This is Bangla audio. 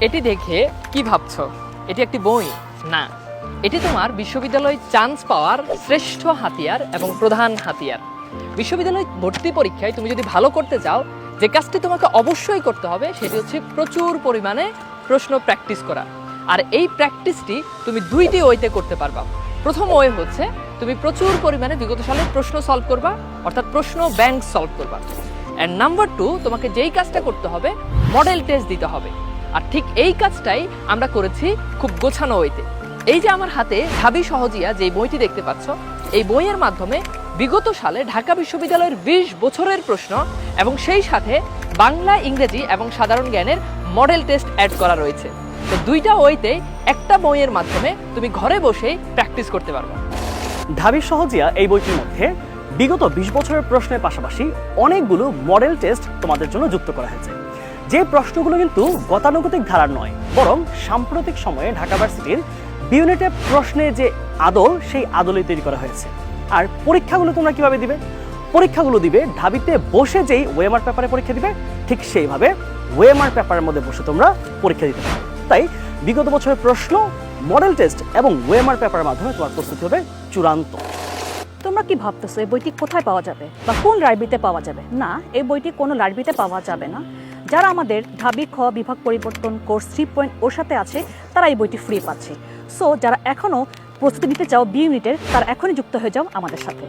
এটি দেখে কি ভাবছো এটি একটি বই? না, এটি তোমার বিশ্ববিদ্যালয় চান্স পাওয়ার শ্রেষ্ঠ হাতিয়ার এবং প্রধান হাতিয়ার। বিশ্ববিদ্যালয় ভর্তি পরীক্ষায় তুমি যদি ভালো করতে চাও, যে কাজটি তোমাকে অবশ্যই করতে হবে সেটি হচ্ছে প্রচুর পরিমাণে প্রশ্ন প্র্যাকটিস করা। আর এই প্র্যাকটিসটি তুমি দুইটি ওয়েতে করতে পারবা। প্রথম ওয়ে হচ্ছে তুমি প্রচুর পরিমাণে বিগত সালের প্রশ্ন সলভ করবা, অর্থাৎ প্রশ্ন ব্যাংক সলভ করবা। অ্যান্ড নাম্বার 2, তোমাকে যেই কাজটা করতে হবে মডেল টেস্ট দিতে হবে। আর ঠিক এই কাজটাই আমরা করেছি খুব গোছানো ওয়েতে। এই যে আমার হাতে ঢাবি সহজিয়া যে বইটি দেখতে পাচ্ছ, এই বইয়ের মাধ্যমে বিগত সালে ঢাকা বিশ্ববিদ্যালয়ের 20 বছরের প্রশ্ন এবং সেই সাথে বাংলা, ইংরেজি এবং সাধারণ জ্ঞানের মডেল টেস্ট অ্যাড করা রয়েছে। তো দুইটা ওয়েতে একটা বইয়ের মাধ্যমে তুমি ঘরে বসেই প্র্যাকটিস করতে পারবে। ঢাবি সহজিয়া এই বইটির মধ্যে বিগত 20 বছরের প্রশ্নের পাশাপাশি অনেকগুলো মডেল টেস্ট তোমাদের জন্য যুক্ত করা হয়েছে। যে প্রশ্নগুলো কিন্তু গতানুগতিক ধারার নয়, বরং সাম্প্রতিক সময়ে ঢাকা ভার্সিটির বিউনিটে প্রশ্নের যে আদল, সেই আদলেই তৈরি করা হয়েছে। আর পরীক্ষাগুলো তোমরা কিভাবে দিবে? পরীক্ষাগুলো দিবে ঢাবিতে বসে যেই ওএমআর পেপারে পরীক্ষা দিবে, ঠিক সেইভাবে ওএমআর পেপারের মধ্যে বসে তোমরা পরীক্ষা দিতে পারবে। তাই বিগত বছরের প্রশ্ন, মডেল টেস্ট এবং ওএমআর পেপারের মাধ্যমে তোমার প্রস্তুতি হবে চূড়ান্ত। তোমরা কি ভাবতেছো এই বইটি কোথায় পাওয়া যাবে বা কোন লাইব্রেরিতে পাওয়া যাবে? না, এই বইটি কোনো লাইব্রেরিতে পাওয়া যাবে না। যারা আমাদের ঢাবি খ বিভাগ পরিবর্তন কোর্স 3.0 ওর সাথে আছে, তারা এই বইটি ফ্রি পাচ্ছে। সো যারা এখনও প্রস্তুতি নিতে চাও বি ইউনিটের, তারা এখনই যুক্ত হয়ে যাও আমাদের সাথে।